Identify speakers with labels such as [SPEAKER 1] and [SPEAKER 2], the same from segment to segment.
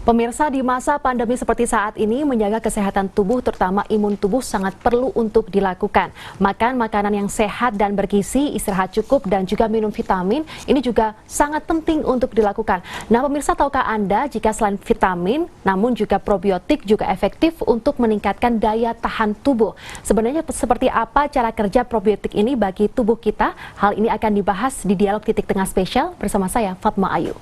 [SPEAKER 1] Pemirsa, di masa pandemi seperti saat ini, menjaga kesehatan tubuh terutama imun tubuh sangat perlu untuk dilakukan. Makan makanan yang sehat dan bergizi, istirahat cukup dan juga minum vitamin, ini juga sangat penting untuk dilakukan. Nah pemirsa, tahukah Anda jika selain vitamin, namun juga probiotik juga efektif untuk meningkatkan daya tahan tubuh. Sebenarnya seperti apa cara kerja probiotik ini bagi tubuh kita? Hal ini akan dibahas di Dialog Titik Tengah Spesial bersama saya, Fatma Ayu.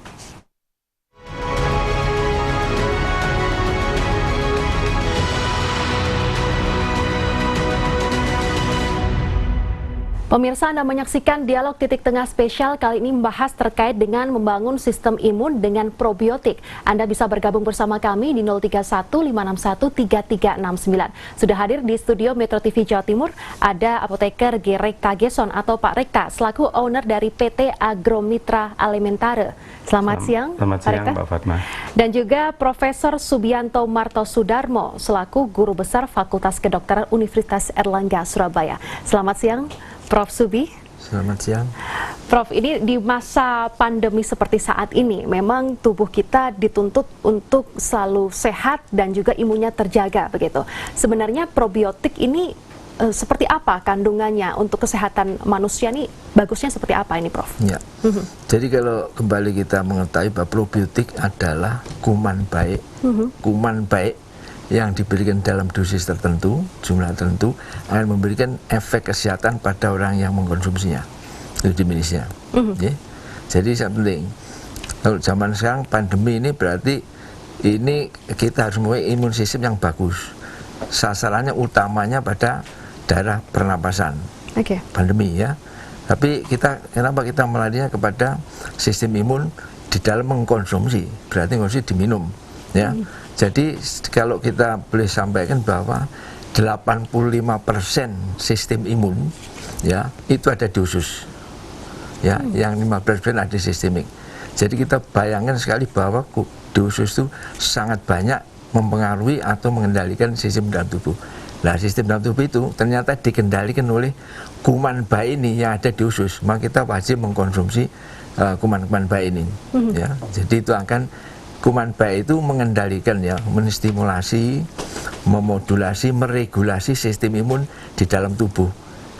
[SPEAKER 1] Pemirsa, Anda menyaksikan Dialog Titik Tengah Spesial kali ini membahas terkait dengan membangun sistem imun dengan probiotik. Anda bisa bergabung bersama kami di 031-561-3369. Sudah hadir di studio Metro TV Jawa Timur, ada apoteker G. Rekta Gesson atau Pak Rekta, selaku owner dari PT Agromitra Alimentare. Selamat siang,
[SPEAKER 2] Selamat
[SPEAKER 1] Pak
[SPEAKER 2] siang,
[SPEAKER 1] Rekta.
[SPEAKER 2] Mbak Fatma.
[SPEAKER 1] Dan juga Profesor Subianto Martosudarmo, selaku Guru Besar Fakultas Kedokteran Universitas Erlangga, Surabaya. Selamat siang, Prof. Subi.
[SPEAKER 3] Selamat siang.
[SPEAKER 1] Prof, ini di masa pandemi seperti saat ini, memang tubuh kita dituntut untuk selalu sehat dan juga imunnya terjaga begitu. Sebenarnya probiotik ini seperti apa kandungannya untuk kesehatan manusia nih? Bagusnya seperti apa ini, Prof?
[SPEAKER 3] Ya. Jadi kalau kembali kita mengetahui bahwa probiotik adalah kuman baik, kuman baik yang diberikan dalam dosis tertentu, jumlah tertentu, akan memberikan efek kesehatan pada orang yang mengkonsumsinya. Itu definisinya. Ya. Jadi sangat penting. Kalau zaman sekarang pandemi ini berarti ini kita harus mempunyai imun sistem yang bagus. Sasarannya utamanya pada daerah pernapasan. Pandemi ya. Tapi kenapa kita melarinya kepada sistem imun di dalam mengkonsumsi? Berarti konsumsi diminum. Ya. Jadi kalau kita boleh sampaikan bahwa 85% sistem imun ya itu ada di usus. Ya, yang 15% ada sistemik. Jadi kita bayangkan sekali bahwa di usus itu sangat banyak mempengaruhi atau mengendalikan sistem dalam tubuh. Nah, sistem dalam tubuh itu ternyata dikendalikan oleh kuman baik ini yang ada di usus. Maka kita wajib mengkonsumsi kuman-kuman baik ini. Ya, jadi itu akan kuman baik itu mengendalikan ya, menstimulasi, memodulasi, meregulasi sistem imun di dalam tubuh.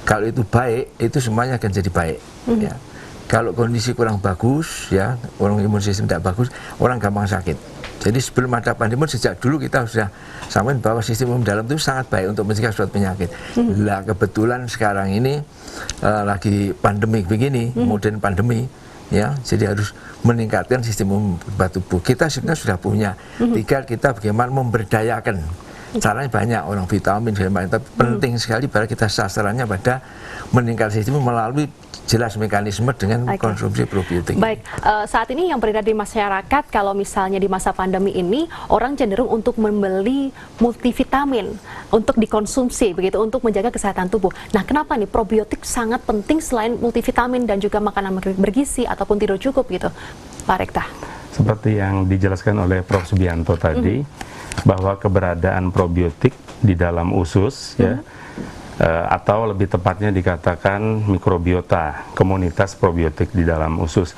[SPEAKER 3] Kalau itu baik, itu semuanya akan jadi baik. Ya. Kalau kondisi kurang bagus, ya, orang imun sistem tidak bagus, orang gampang sakit. Jadi sebelum ada pandemi, sejak dulu kita sudah sampaikan bahwa sistem imun dalam itu sangat baik untuk mencegah suatu penyakit. Lah kebetulan sekarang ini lagi pandemik begini, kemudian pandemi. Ya, jadi harus meningkatkan sistem imun tubuh. Kita sebenarnya sudah punya, tinggal kita bagaimana memberdayakan. Caranya banyak, orang vitamin, tapi penting sekali pada kita sasarannya pada meningkatkan sistem imun melalui jelas mekanisme dengan konsumsi probiotik.
[SPEAKER 1] Baik, saat ini yang beredar di masyarakat, kalau misalnya di masa pandemi ini, orang cenderung untuk membeli multivitamin untuk dikonsumsi, begitu, untuk menjaga kesehatan tubuh. Nah, kenapa nih probiotik sangat penting selain multivitamin dan juga makanan bergizi ataupun tidur cukup gitu, Pak Rekta?
[SPEAKER 2] Seperti yang dijelaskan oleh Prof. Subianto tadi, bahwa keberadaan probiotik di dalam usus, ya, atau lebih tepatnya dikatakan mikrobiota, komunitas probiotik di dalam usus,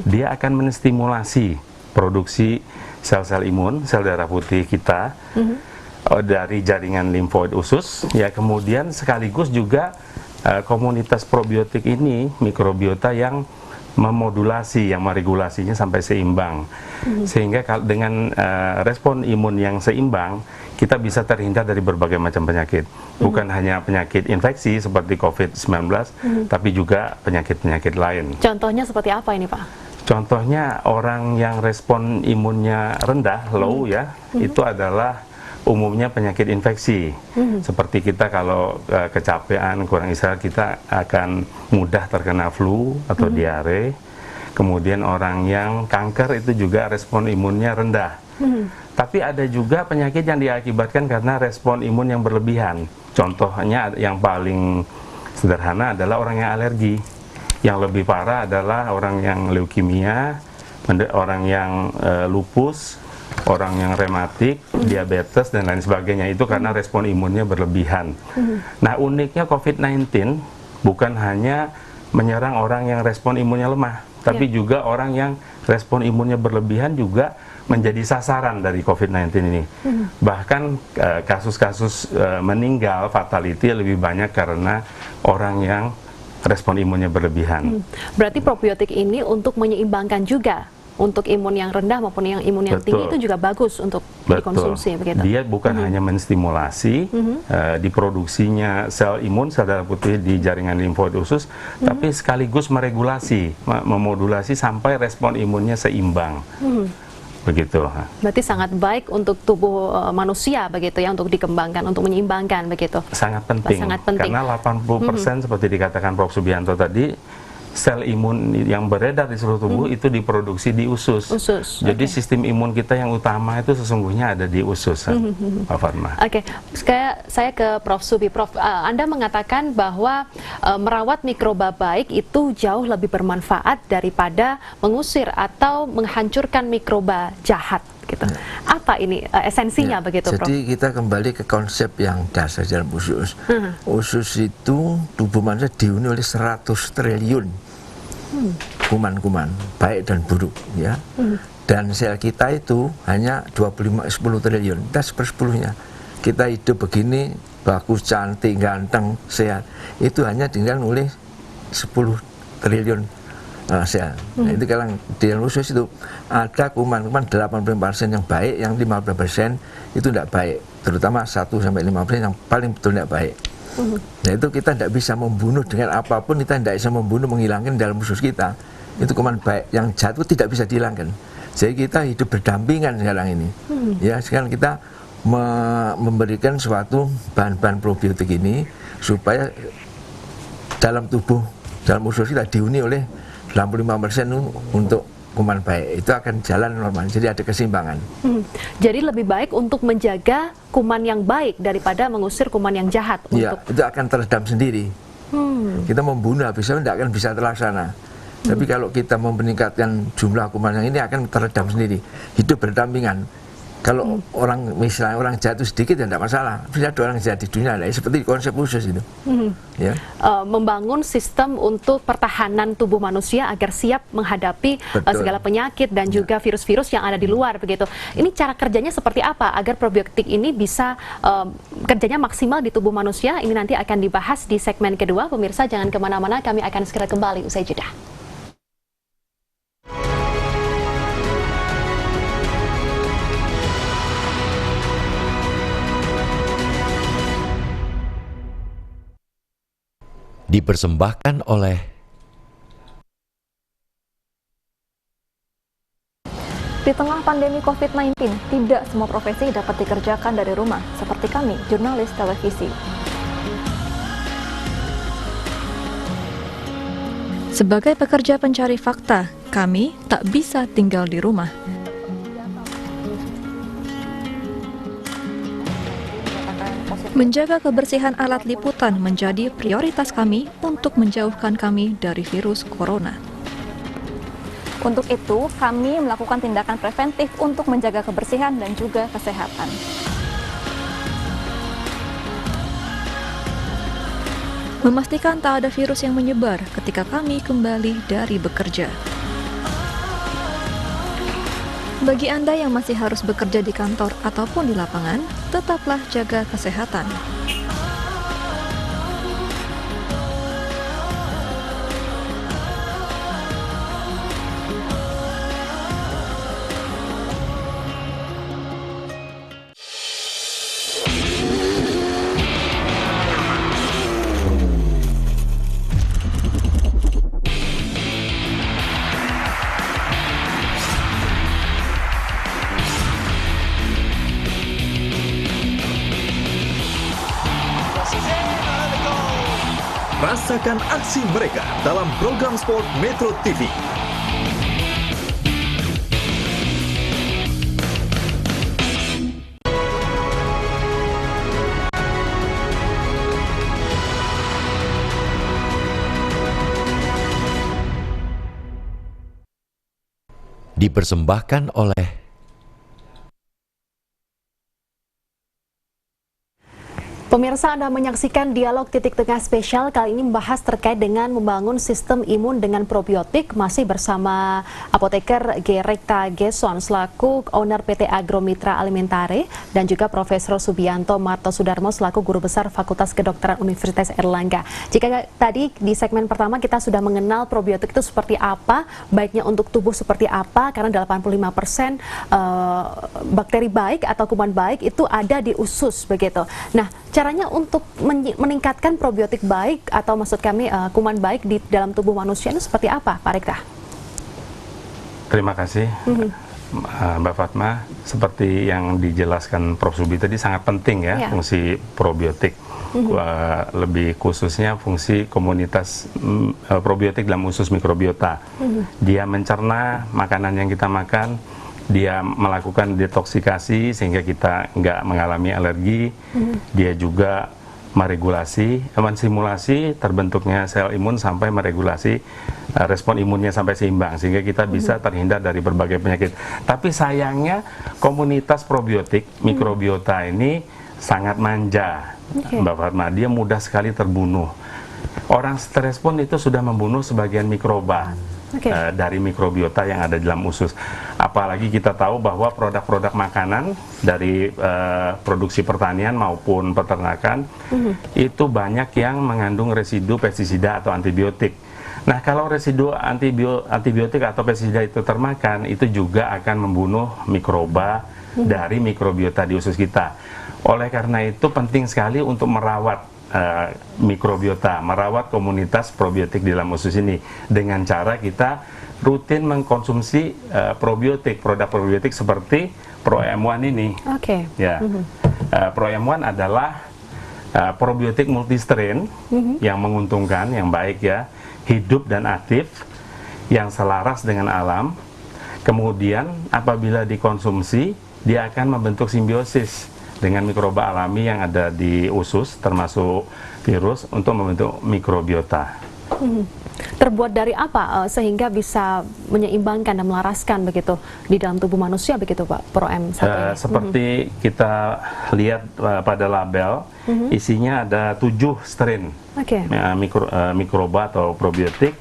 [SPEAKER 2] dia akan menstimulasi produksi sel-sel imun, sel darah putih kita dari jaringan limfoid usus, ya, kemudian sekaligus juga komunitas probiotik ini, mikrobiota yang memodulasi, yang meregulasinya sampai seimbang, sehingga dengan respon imun yang seimbang, kita bisa terhindar dari berbagai macam penyakit, bukan hanya penyakit infeksi seperti COVID-19, tapi juga penyakit-penyakit lain.
[SPEAKER 1] Contohnya seperti apa ini, Pak?
[SPEAKER 2] Contohnya orang yang respon imunnya rendah, low ya, itu adalah umumnya penyakit infeksi. Seperti kita kalau kecapean, kurang istirahat, kita akan mudah terkena flu atau diare. Kemudian orang yang kanker itu juga respon imunnya rendah. Tapi ada juga penyakit yang diakibatkan karena respon imun yang berlebihan. Contohnya yang paling sederhana adalah orang yang alergi. Yang lebih parah adalah orang yang leukemia, orang yang lupus, orang yang rematik, diabetes, dan lain sebagainya. Itu karena respon imunnya berlebihan. Nah, uniknya COVID-19 bukan hanya menyerang orang yang respon imunnya lemah, tapi juga orang yang respon imunnya berlebihan juga menjadi sasaran dari COVID-19 ini. Bahkan kasus-kasus meninggal fatality lebih banyak karena orang yang respon imunnya berlebihan.
[SPEAKER 1] Berarti probiotik ini untuk menyeimbangkan juga untuk imun yang rendah maupun yang imun yang tinggi itu juga bagus untuk dikonsumsi begitu.
[SPEAKER 2] Dia bukan hanya menstimulasi diproduksinya sel imun, sel darah putih di jaringan limfoid usus, tapi sekaligus meregulasi, memodulasi sampai respon imunnya seimbang. Begitu.
[SPEAKER 1] Berarti sangat baik untuk tubuh manusia begitu ya, untuk dikembangkan, untuk menyeimbangkan begitu.
[SPEAKER 2] Sangat penting.
[SPEAKER 1] Sangat penting.
[SPEAKER 2] Karena 80% seperti dikatakan Prof. Subianto tadi, sel imun yang beredar di seluruh tubuh itu diproduksi di usus. Jadi sistem imun kita yang utama itu sesungguhnya ada di usus, Pak Fatma.
[SPEAKER 1] Oke, saya ke Prof. Subi. Prof, Anda mengatakan bahwa merawat mikroba baik itu jauh lebih bermanfaat daripada mengusir atau menghancurkan mikroba jahat. Gitu. Apa ini esensinya begitu, Prof?
[SPEAKER 3] Jadi kita kembali ke konsep yang dasar dalam usus. Usus itu tubuh manusia dihuni oleh 100 triliun kuman-kuman baik dan buruk, ya. Dan sel kita itu hanya 10 triliun, kita sepersepuluhnya. Kita hidup begini bagus, cantik, ganteng, sehat, itu hanya tinggal oleh 10 triliun sel. Nah, itu kalau di dalam usus itu ada kuman-kuman 80% yang baik, yang 15% itu tidak baik, terutama 1-5% yang paling betul tidak baik. Nah, itu kita tidak bisa membunuh dengan apapun, kita tidak bisa membunuh, menghilangkan dalam usus kita. Itu kuman baik, yang jahat itu tidak bisa dihilangkan. Jadi kita hidup berdampingan sekarang ini. Ya, sekarang kita memberikan suatu bahan-bahan probiotik ini supaya dalam tubuh, dalam usus kita dihuni oleh 85% untuk kuman baik, itu akan jalan normal, jadi ada keseimbangan.
[SPEAKER 1] Jadi lebih baik untuk menjaga kuman yang baik daripada mengusir kuman yang jahat.
[SPEAKER 3] Iya, itu akan teredam sendiri. Kita membunuh habisnya tidak akan bisa terlaksana. Tapi kalau kita meningkatkan jumlah kuman yang ini akan teredam sendiri, hidup berdampingan. Kalau misalnya orang jahat itu sedikit ya tidak masalah, bisa ada orang jahat di dunia, nah, seperti konsep usus itu. Ya.
[SPEAKER 1] Membangun sistem untuk pertahanan tubuh manusia agar siap menghadapi segala penyakit dan juga virus-virus yang ada di luar begitu. Ini cara kerjanya seperti apa agar probiotik ini bisa kerjanya maksimal di tubuh manusia? Ini nanti akan dibahas di segmen kedua. Pemirsa jangan kemana-mana, kami akan segera kembali usai jeda.
[SPEAKER 4] Dipersembahkan oleh
[SPEAKER 5] Di tengah pandemi COVID-19, tidak semua profesi dapat dikerjakan dari rumah, seperti kami, jurnalis televisi. Sebagai pekerja pencari fakta, kami tak bisa tinggal di rumah. Menjaga kebersihan alat liputan menjadi prioritas kami untuk menjauhkan kami dari virus corona. Untuk itu, kami melakukan tindakan preventif untuk menjaga kebersihan dan juga kesehatan. Memastikan tak ada virus yang menyebar ketika kami kembali dari bekerja. Bagi Anda yang masih harus bekerja di kantor ataupun di lapangan, tetaplah jaga kesehatan.
[SPEAKER 6] Rasakan aksi mereka dalam program sport Metro TV.
[SPEAKER 4] Dipersembahkan oleh
[SPEAKER 1] Pemirsa, Anda menyaksikan Dialog Titik Tengah Spesial kali ini membahas terkait dengan membangun sistem imun dengan probiotik. Masih bersama apoteker G. Rekta Gesson selaku owner PT Agromitra Alimentare dan juga Profesor Subianto Martosudarmo selaku Guru Besar Fakultas Kedokteran Universitas Airlangga. Jika tadi di segmen pertama kita sudah mengenal probiotik itu seperti apa, baiknya untuk tubuh seperti apa, karena 85% bakteri baik atau kuman baik itu ada di usus begitu. Nah, caranya untuk meningkatkan probiotik baik atau maksud kami kuman baik di dalam tubuh manusia itu seperti apa, Pak Rekta?
[SPEAKER 2] Terima kasih, Mbak Fatma. Seperti yang dijelaskan Prof. Subi tadi, sangat penting ya fungsi probiotik. Lebih khususnya fungsi komunitas probiotik dalam usus mikrobiota. Dia mencerna makanan yang kita makan, dia melakukan detoksikasi sehingga kita nggak mengalami alergi. Dia juga meregulasi, mensimulasi terbentuknya sel imun sampai meregulasi respon imunnya sampai seimbang sehingga kita bisa terhindar dari berbagai penyakit. Tapi sayangnya komunitas probiotik mikrobiota ini sangat manja, Mbak Fatma. Dia mudah sekali terbunuh. Orang stres pun itu sudah membunuh sebagian mikroba. Dari mikrobiota yang ada di dalam usus. Apalagi kita tahu bahwa produk-produk makanan dari produksi pertanian maupun peternakan itu banyak yang mengandung residu pestisida atau antibiotik. Nah, kalau residu antibiotik atau pestisida itu termakan, itu juga akan membunuh mikroba dari mikrobiota di usus kita. Oleh karena itu penting sekali untuk merawat mikrobiota, merawat komunitas probiotik di dalam usus ini dengan cara kita rutin mengkonsumsi probiotik, produk probiotik seperti ProM1 ini. Ya, ProM1 adalah probiotik multistrain yang menguntungkan, yang baik ya, hidup dan aktif, yang selaras dengan alam. Kemudian apabila dikonsumsi, dia akan membentuk simbiosis dengan mikroba alami yang ada di usus, termasuk virus, untuk membentuk mikrobiota.
[SPEAKER 1] Terbuat dari apa sehingga bisa menyeimbangkan dan melaraskan begitu di dalam tubuh manusia begitu, Pak, ProM1 ini?
[SPEAKER 2] Seperti kita lihat pada label, isinya ada 7 strain mikroba atau probiotik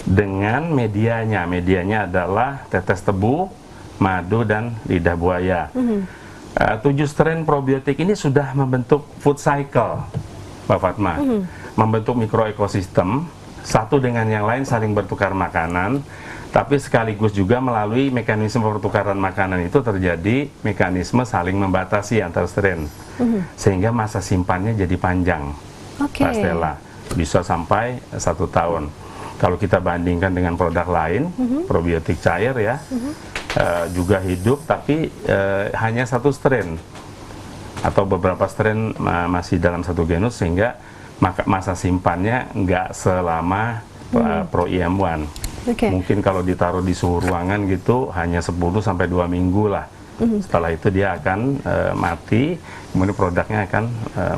[SPEAKER 2] dengan medianya. Medianya adalah tetes tebu, madu, dan lidah buaya. 7 strain probiotik ini sudah membentuk food cycle, Mbak Fatma, membentuk mikroekosistem, satu dengan yang lain saling bertukar makanan, tapi sekaligus juga melalui mekanisme pertukaran makanan itu terjadi mekanisme saling membatasi antar strain, sehingga masa simpannya jadi panjang, Mbak Stella, bisa sampai 1 tahun. Kalau kita bandingkan dengan produk lain, probiotik cair ya, juga hidup, tapi hanya 1 strain atau beberapa strain masih dalam satu genus, sehingga masa simpannya nggak selama ProM1. Mungkin kalau ditaruh di suhu ruangan gitu hanya 10-2 minggu lah. Setelah itu dia akan mati, kemudian produknya akan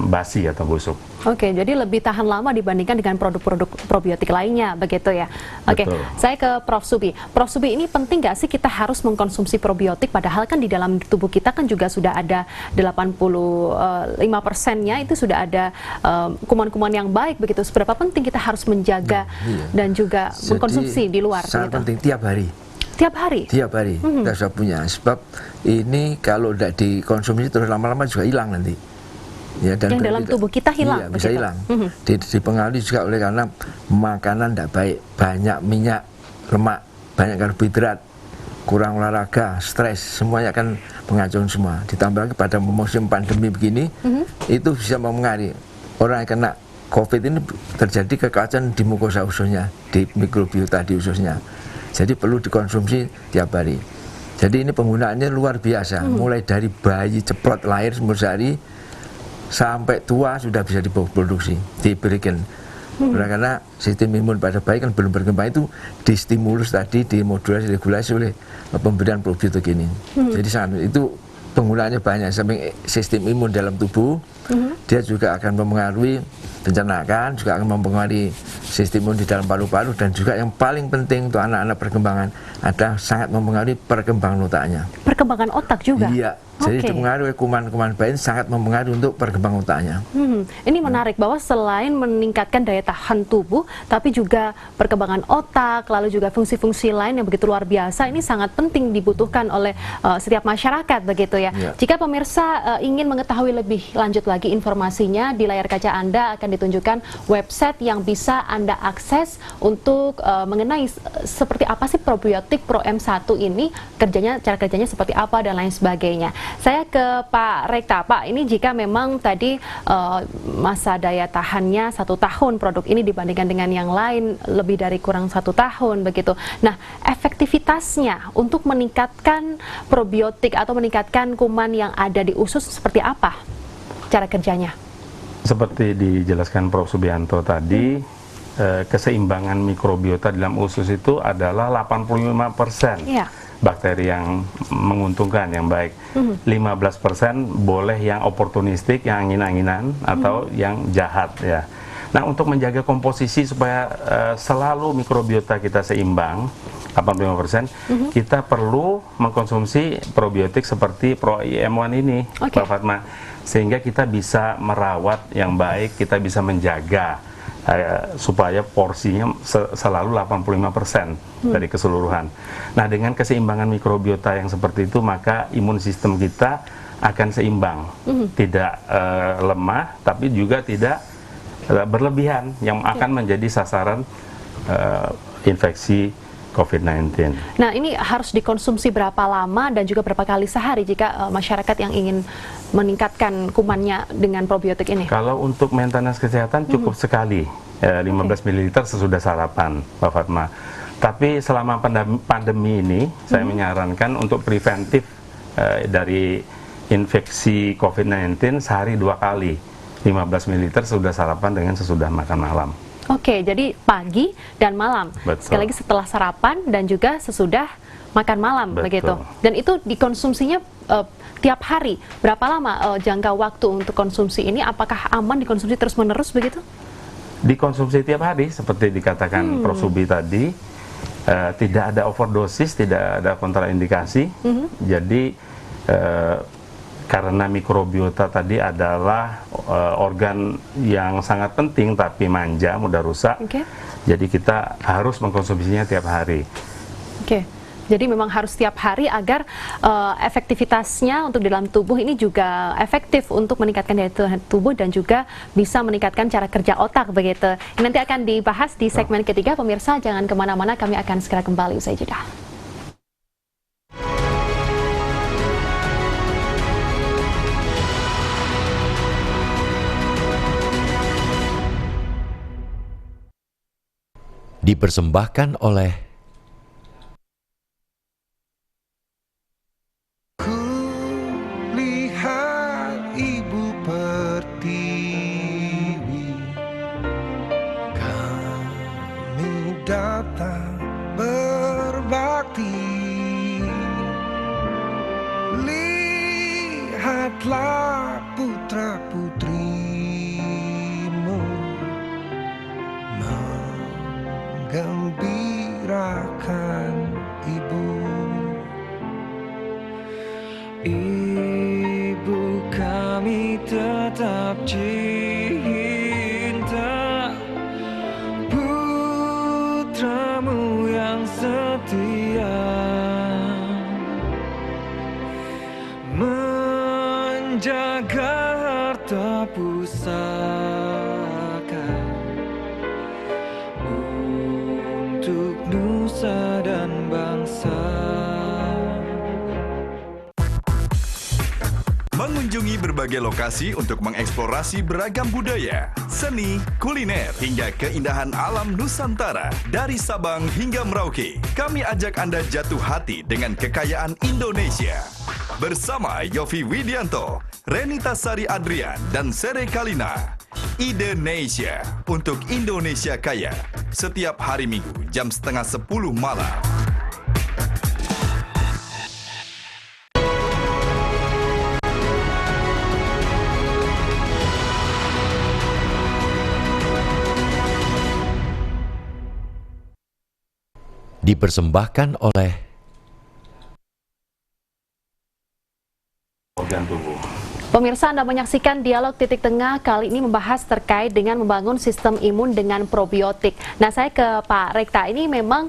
[SPEAKER 2] basi atau busuk.
[SPEAKER 1] Jadi lebih tahan lama dibandingkan dengan produk-produk probiotik lainnya, begitu ya? Saya ke Prof. Subi. Prof. Subi, ini penting nggak sih kita harus mengkonsumsi probiotik, padahal kan di dalam tubuh kita kan juga sudah ada 85%-nya itu sudah ada kuman-kuman yang baik, begitu. Seberapa penting kita harus menjaga dan juga mengkonsumsi di luar?
[SPEAKER 3] Sangat penting, tiap hari.
[SPEAKER 1] Tiap hari? Tiap hari,
[SPEAKER 3] kita sudah punya. Sebab ini kalau tidak dikonsumsi terus lama-lama juga hilang nanti. Ya, dan
[SPEAKER 1] yang dalam tubuh kita hilang?
[SPEAKER 3] Iya, bisa hilang. Dipengaruhi juga oleh karena makanan tidak baik, banyak minyak, lemak, banyak karbohidrat, kurang olahraga, stres, semuanya akan mengacaukan semua. Ditambah lagi pada musim pandemi begini, itu bisa mempengaruhi. Orang yang kena COVID ini terjadi kekacauan di mukosa ususnya, di mikrobiota di ususnya. Jadi perlu dikonsumsi tiap hari. Jadi ini penggunaannya luar biasa, mulai dari bayi ceplok lahir 10 hari sampai tua sudah bisa diproduksi, diberikan. Karena sistem imun pada bayi kan belum berkembang, itu distimulus tadi, dimodulasi, regulasi oleh pemberian probiotik ini. Jadi sangat, itu penggunaannya banyak, sampai sistem imun dalam tubuh, dia juga akan mempengaruhi pencernaan, juga akan mempengaruhi sistem imun di dalam paru-paru, dan juga yang paling penting untuk anak-anak perkembangan adalah sangat mempengaruhi perkembangan otaknya.
[SPEAKER 1] Perkembangan otak juga?
[SPEAKER 3] Iya, jadi
[SPEAKER 1] Oke.
[SPEAKER 3] dipengaruhi kuman-kuman baik, sangat mempengaruhi untuk perkembangan otaknya.
[SPEAKER 1] Ini menarik bahwa selain meningkatkan daya tahan tubuh, tapi juga perkembangan otak, lalu juga fungsi-fungsi lain yang begitu luar biasa, ini sangat penting dibutuhkan oleh setiap masyarakat begitu ya.
[SPEAKER 3] Ya.
[SPEAKER 1] Jika pemirsa ingin mengetahui lebih lanjut lagi informasinya, di layar kaca Anda akan ditunjukkan website yang bisa Anda akses untuk mengenai seperti apa sih probiotik Pro M1 ini, cara kerjanya seperti apa dan lain sebagainya. Saya ke Pak Rekta. Pak, ini jika memang tadi masa daya tahannya 1 tahun produk ini dibandingkan dengan yang lain lebih dari kurang 1 tahun begitu. Nah, efektivitasnya untuk meningkatkan probiotik atau meningkatkan kuman yang ada di usus seperti apa cara kerjanya?
[SPEAKER 2] Seperti dijelaskan Prof. Subianto tadi, keseimbangan mikrobiota dalam usus itu adalah 85%
[SPEAKER 1] Iya.
[SPEAKER 2] bakteri yang menguntungkan, yang baik. 15% boleh yang oportunistik, yang angin-anginan, atau yang jahat ya. Nah, untuk menjaga komposisi supaya selalu mikrobiota kita seimbang, 85%, kita perlu mengkonsumsi probiotik seperti Pro IM1 ini,
[SPEAKER 1] Oke.
[SPEAKER 2] Mbak Fatma, sehingga kita bisa merawat yang baik, kita bisa menjaga supaya porsinya selalu 85% dari keseluruhan. Nah, dengan keseimbangan mikrobiota yang seperti itu, maka imun sistem kita akan seimbang, tidak lemah, tapi juga tidak berlebihan, yang akan menjadi sasaran infeksi COVID-19.
[SPEAKER 1] Nah, ini harus dikonsumsi berapa lama dan juga berapa kali sehari jika masyarakat yang ingin meningkatkan kumannya dengan probiotik ini?
[SPEAKER 2] Kalau untuk maintenance kesehatan cukup sekali, 15 ml sesudah sarapan, Mbak Fatma. Tapi selama pandemi ini, saya menyarankan untuk preventif dari infeksi COVID-19 sehari 2 kali, 15 ml sesudah sarapan dengan sesudah makan malam.
[SPEAKER 1] Oke, jadi pagi dan malam.
[SPEAKER 2] Betul.
[SPEAKER 1] Sekali lagi setelah sarapan dan juga sesudah makan malam.
[SPEAKER 2] Betul.
[SPEAKER 1] Begitu. Dan itu dikonsumsinya tiap hari. Berapa lama jangka waktu untuk konsumsi ini? Apakah aman dikonsumsi terus-menerus begitu?
[SPEAKER 2] Dikonsumsi tiap hari seperti dikatakan Prof. Subi tadi, tidak ada overdosis, tidak ada kontraindikasi. Jadi karena mikrobiota tadi adalah organ yang sangat penting tapi manja, mudah rusak.
[SPEAKER 1] Oke.
[SPEAKER 2] Jadi kita harus mengkonsumsinya tiap hari.
[SPEAKER 1] Oke. Jadi memang harus setiap hari agar efektivitasnya untuk di dalam tubuh ini juga efektif untuk meningkatkan daya tahan tubuh dan juga bisa meningkatkan cara kerja otak begitu. Ini nanti akan dibahas di segmen ketiga. Pemirsa jangan kemana-mana, kami akan segera kembali usai jeda.
[SPEAKER 4] Dipersembahkan oleh
[SPEAKER 7] Lihat ibu pertiwi, kami datang berbakti. Lihatlah putra putrimu menggembirakan ibu. Ibu kami tetap cinta putramu yang setia, menjaga harta pusaka untuk nusa dan bangsa.
[SPEAKER 6] Mengunjungi berbagai lokasi untuk mengeksplorasi beragam budaya, seni, kuliner, hingga keindahan alam Nusantara. Dari Sabang hingga Merauke, kami ajak Anda jatuh hati dengan kekayaan Indonesia. Bersama Yofi Widianto, Renita Sari Adrian, dan Sere Kalina. Indonesia untuk Indonesia Kaya. Setiap hari Minggu jam 9:30 malam.
[SPEAKER 4] dipersembahkan oleh
[SPEAKER 2] organ tubuh.
[SPEAKER 1] Pemirsa, Anda menyaksikan Dialog Titik Tengah kali ini membahas terkait dengan membangun sistem imun dengan probiotik. Nah, saya ke Pak Rekta, ini memang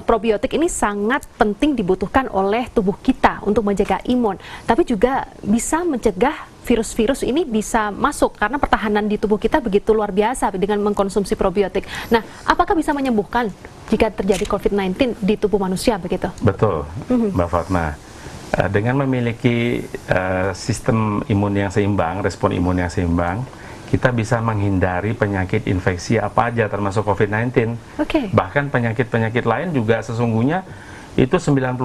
[SPEAKER 1] probiotik ini sangat penting dibutuhkan oleh tubuh kita untuk menjaga imun, tapi juga bisa mencegah virus-virus ini bisa masuk karena pertahanan di tubuh kita begitu luar biasa dengan mengkonsumsi probiotik. Nah, apakah bisa menyembuhkan jika terjadi COVID-19 di tubuh manusia begitu?
[SPEAKER 2] Betul, Mbak Fatma. Dengan memiliki sistem imun yang seimbang, respon imun yang seimbang, kita bisa menghindari penyakit infeksi apa aja termasuk COVID-19. Bahkan penyakit-penyakit lain juga sesungguhnya itu 90%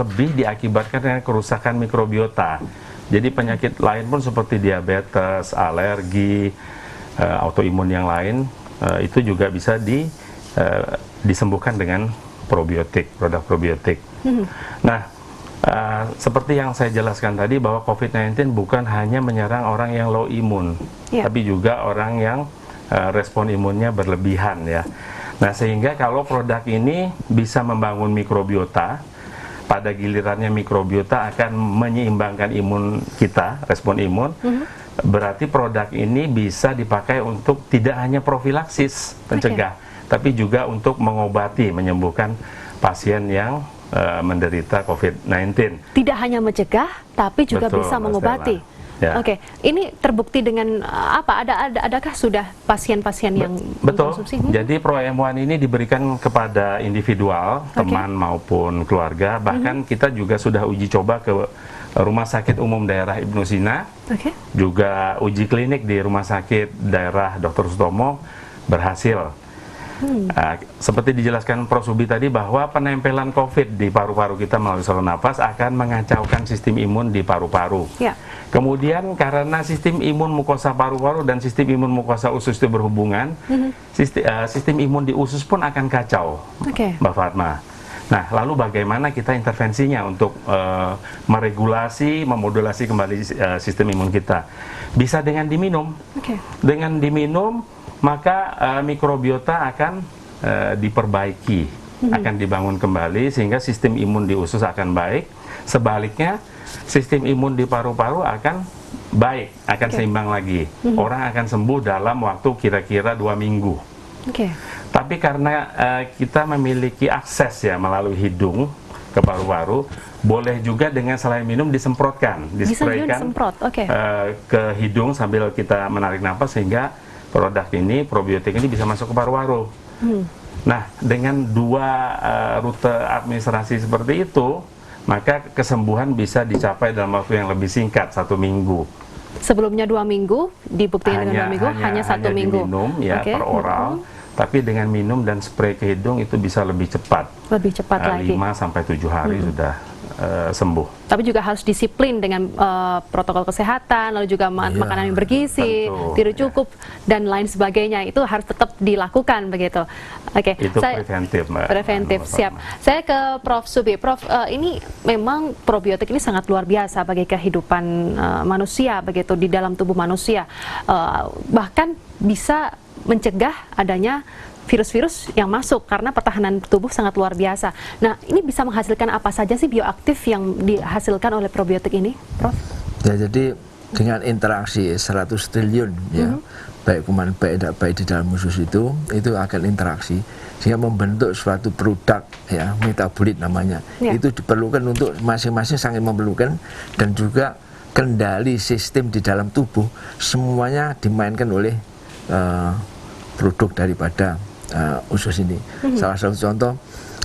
[SPEAKER 2] lebih diakibatkan dengan kerusakan mikrobiota. Jadi penyakit lain pun seperti diabetes, alergi, autoimun yang lain itu juga bisa disembuhkan dengan probiotik, produk probiotik. Nah, seperti yang saya jelaskan tadi bahwa COVID-19 bukan hanya menyerang orang yang low imun, tapi juga orang yang respon imunnya berlebihan ya. Nah, sehingga kalau produk ini bisa membangun mikrobiota, pada gilirannya mikrobiota akan menyeimbangkan imun kita, respon imun, berarti produk ini bisa dipakai untuk tidak hanya profilaksis, pencegah, tapi juga untuk mengobati, menyembuhkan pasien yang menderita COVID-19.
[SPEAKER 1] Tidak hanya mencegah, tapi juga bisa mengobati.
[SPEAKER 2] Ya.
[SPEAKER 1] Oke, ini terbukti dengan apa? Adakah sudah pasien-pasien yang mengkonsumsi?
[SPEAKER 2] Jadi ProM1 ini diberikan kepada individual, teman maupun keluarga. Bahkan kita juga sudah uji coba ke Rumah Sakit Umum Daerah Ibnu Sina, juga uji klinik di Rumah Sakit Daerah Dr. Sutomo, berhasil. Seperti dijelaskan Prof. Subi tadi bahwa penempelan COVID di paru-paru kita melalui saluran nafas akan mengacaukan sistem imun di paru-paru. Kemudian karena sistem imun mukosa paru-paru dan sistem imun mukosa usus itu berhubungan, sistem imun di usus pun akan kacau, Mbak Fatma. Nah, lalu bagaimana kita intervensinya untuk meregulasi, memodulasi kembali sistem imun kita? Bisa dengan diminum. Dengan diminum, maka mikrobiota akan diperbaiki, akan dibangun kembali sehingga sistem imun di usus akan baik. Sebaliknya, sistem imun di paru-paru akan baik, akan seimbang lagi. Orang akan sembuh dalam waktu kira-kira 2 minggu. Tapi karena kita memiliki akses ya melalui hidung ke paru-paru, boleh juga dengan selain minum disemprotkan, dispraykan ke hidung sambil kita menarik nafas sehingga produk ini, probiotik ini bisa masuk ke paru-paru. Nah, dengan 2 rute administrasi seperti itu, maka kesembuhan bisa dicapai dalam waktu yang lebih singkat, 1 minggu.
[SPEAKER 1] Sebelumnya 2 minggu, dibuktikan dengan 2 minggu, hanya 1 minggu.
[SPEAKER 2] Diminum ya per oral, tapi dengan minum dan spray ke hidung itu bisa lebih cepat. Lebih cepat lagi. 5-7 hari sudah sembuh.
[SPEAKER 1] Tapi juga harus disiplin dengan protokol kesehatan, lalu juga makanan yang bergizi, tidur cukup, dan lain sebagainya. Itu harus tetap dilakukan begitu.
[SPEAKER 2] Itu preventif, Mbak.
[SPEAKER 1] Preventif, siap. Saya ke Prof. Subi. Prof, ini memang probiotik ini sangat luar biasa bagi kehidupan manusia begitu di dalam tubuh manusia. Bahkan bisa mencegah adanya virus-virus yang masuk karena pertahanan tubuh sangat luar biasa. Nah, ini bisa menghasilkan apa saja sih bioaktif yang dihasilkan oleh probiotik ini, Prof?
[SPEAKER 3] Ya, jadi dengan interaksi 100 triliun ya, baik kuman baik tidak baik di dalam usus itu akan interaksi sehingga membentuk suatu produk ya, metabolit namanya. Itu diperlukan untuk masing-masing sangat memerlukan, dan juga kendali sistem di dalam tubuh semuanya dimainkan oleh produk daripada usus ini. Salah satu contoh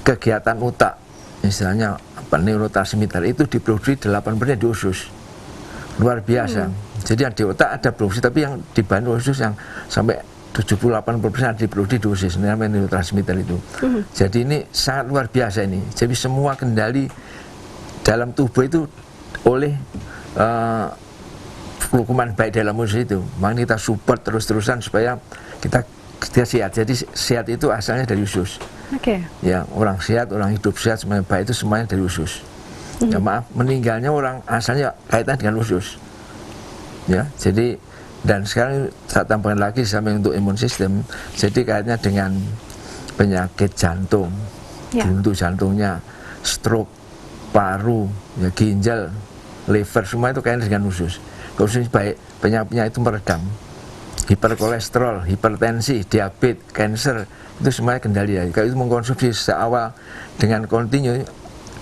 [SPEAKER 3] kegiatan otak, misalnya neurotransmitter itu diproduksi 8% di usus, luar biasa. Jadi yang di otak ada produksi, tapi yang dibantu usus yang sampai 78% diproduksi di usus, namanya neurotransmitter itu. Jadi ini sangat luar biasa ini. Jadi semua kendali dalam tubuh itu oleh kuman baik dalam usus itu. Makanya kita support terus-terusan supaya kita sehat. Jadi sehat itu asalnya dari usus. Ya, orang sehat, orang hidup sehat, semuanya baik itu semuanya dari usus. Ya maaf, meninggalnya orang asalnya kaitan dengan usus. Ya, jadi dan sekarang saya tambahkan lagi sampai untuk imun sistem. Jadi kaitannya dengan penyakit jantung,
[SPEAKER 1] Ya.
[SPEAKER 3] buntu jantungnya, stroke, paru, ya, ginjal, liver, semua itu kaitan dengan usus. Usus baik, penyakit itu meredam. Hiperkolesterol, hipertensi, diabetes, kanker, itu semuanya kendali. Kalau itu mengkonsumsi seawal dengan kontinu,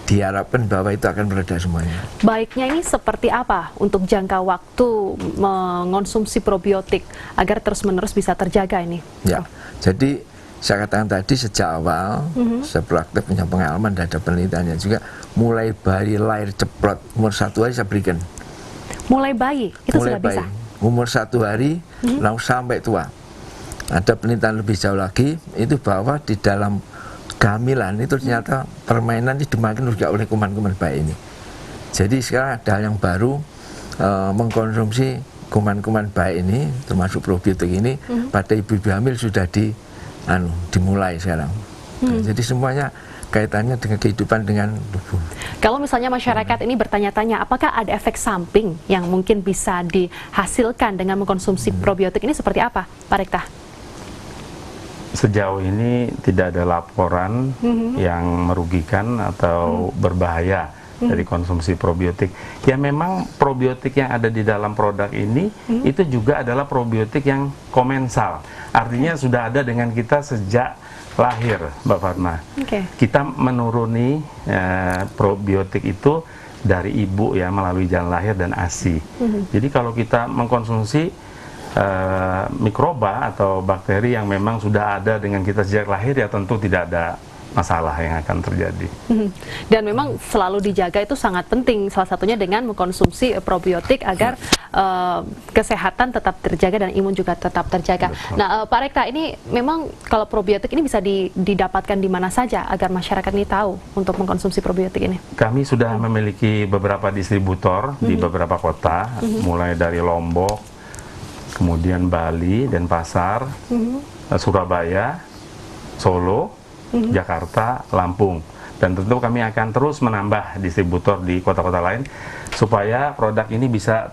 [SPEAKER 3] diharapkan bahwa itu akan mereda semuanya.
[SPEAKER 1] Baiknya ini seperti apa untuk jangka waktu mengonsumsi probiotik agar terus-menerus bisa terjaga ini?
[SPEAKER 3] Ya, jadi saya katakan tadi sejak awal, saya praktek punya pengalaman dan ada penelitiannya juga, mulai bayi lahir ceprot, umur 1 hari saya berikan.
[SPEAKER 1] Mulai bayi, itu
[SPEAKER 3] Mulai
[SPEAKER 1] sudah
[SPEAKER 3] bayi,
[SPEAKER 1] bisa?
[SPEAKER 3] umur 1 hari, lalu sampai tua. Ada penelitian lebih jauh lagi, itu bahwa di dalam kehamilan itu ternyata permainan itu dimakan juga oleh kuman-kuman bayi ini. Jadi sekarang ada hal yang baru, mengkonsumsi kuman-kuman bayi ini, termasuk probiotik ini, pada ibu-ibu hamil sudah dimulai sekarang. Nah, jadi semuanya kaitannya dengan kehidupan dengan tubuh.
[SPEAKER 1] Kalau misalnya masyarakat ini bertanya-tanya, apakah ada efek samping yang mungkin bisa dihasilkan dengan mengkonsumsi probiotik ini seperti apa, Pak Rekta?
[SPEAKER 2] Sejauh ini tidak ada laporan yang merugikan atau berbahaya dari konsumsi probiotik. Ya memang probiotik yang ada di dalam produk ini itu juga adalah probiotik yang komensal. Artinya sudah ada dengan kita sejak lahir, Mbak Fatma. Kita menuruni probiotik itu dari ibu ya melalui jalan lahir dan ASI. Jadi kalau kita mengkonsumsi mikroba atau bakteri yang memang sudah ada dengan kita sejak lahir, ya tentu tidak ada masalah yang akan terjadi.
[SPEAKER 1] Dan memang selalu dijaga itu sangat penting, salah satunya dengan mengkonsumsi probiotik agar kesehatan tetap terjaga dan imun juga tetap terjaga.
[SPEAKER 2] Betul.
[SPEAKER 1] Nah, Pak Rekta, ini memang kalau probiotik ini bisa didapatkan di mana saja agar masyarakat ini tahu untuk mengkonsumsi probiotik ini?
[SPEAKER 2] Kami sudah memiliki beberapa distributor di beberapa kota, mulai dari Lombok, kemudian Bali, Denpasar, Surabaya, Solo, Jakarta, Lampung. Dan tentu kami akan terus menambah distributor di kota-kota lain supaya produk ini bisa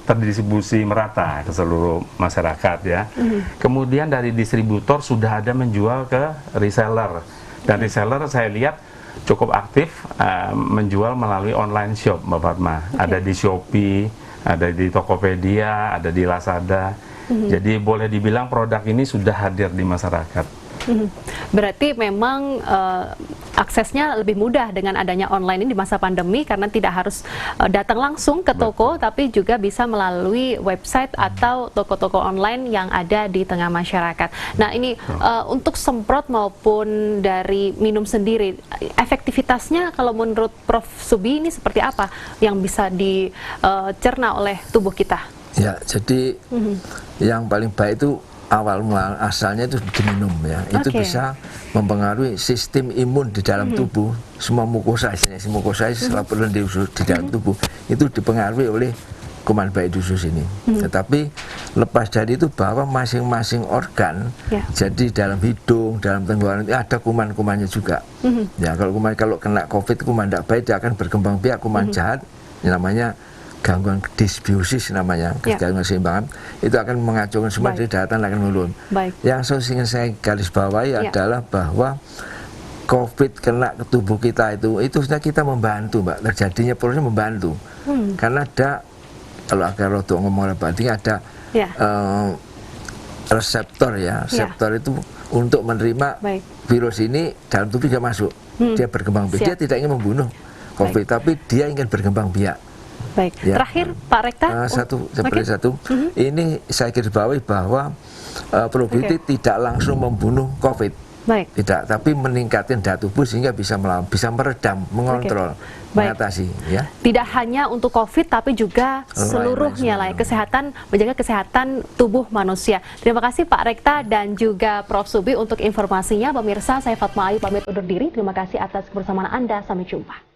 [SPEAKER 2] terdistribusi merata ke seluruh masyarakat ya. Kemudian dari distributor sudah ada menjual ke reseller. Dan reseller saya lihat cukup aktif menjual melalui online shop, Mbak Fatma. Ada di Shopee, ada di Tokopedia, ada di Lazada. Jadi boleh dibilang produk ini sudah hadir di masyarakat.
[SPEAKER 1] Berarti memang aksesnya lebih mudah dengan adanya online ini di masa pandemi, karena tidak harus datang langsung ke toko, tapi juga bisa melalui website atau toko-toko online yang ada di tengah masyarakat. Nah ini untuk semprot maupun dari minum sendiri, efektivitasnya kalau menurut Prof. Subi ini seperti apa yang bisa dicerna oleh tubuh kita?
[SPEAKER 3] Ya, jadi yang paling baik itu awal asalnya itu diminum ya. Itu bisa mempengaruhi sistem imun di dalam tubuh. Semua mukosa setelah perlu di dalam tubuh itu dipengaruhi oleh kuman baik di usus ini. Tetapi lepas dari itu bahwa masing-masing organ, jadi dalam hidung, dalam tenggorokan itu ada kuman-kumannya juga. Ya, kalau kena COVID kuman tidak baik, dia akan berkembang biak kuman jahat, yang namanya gangguan disbiosis namanya, gangguan keseimbangan, itu akan mengacaukan semua, jadi daratan akan menurun. Yang ingin saya garis bawahi adalah bahwa COVID kena ke tubuh kita itu sudah kita membantu, Mbak, terjadinya prosesnya membantu. Karena ada, kalau agar rodo ngomong berarti ada reseptor ya, reseptor itu untuk menerima virus ini dalam tubuh dia masuk, dia berkembang biak, dia tidak ingin membunuh COVID, tapi dia ingin berkembang biak.
[SPEAKER 1] Baik, terakhir Pak Rekta.
[SPEAKER 3] Ini saya garis bawahi bahwa probiotik tidak langsung membunuh COVID, tidak, tapi meningkatkan daya tubuh sehingga bisa meredam, mengontrol, mengatasi. Ya.
[SPEAKER 1] Tidak hanya untuk COVID, tapi juga seluruhnya lah, kesehatan, menjaga kesehatan tubuh manusia. Terima kasih Pak Rekta dan juga Prof. Subi untuk informasinya. Pemirsa, saya Fatma Ayu pamit undur diri. Terima kasih atas kebersamaan Anda. Sampai jumpa.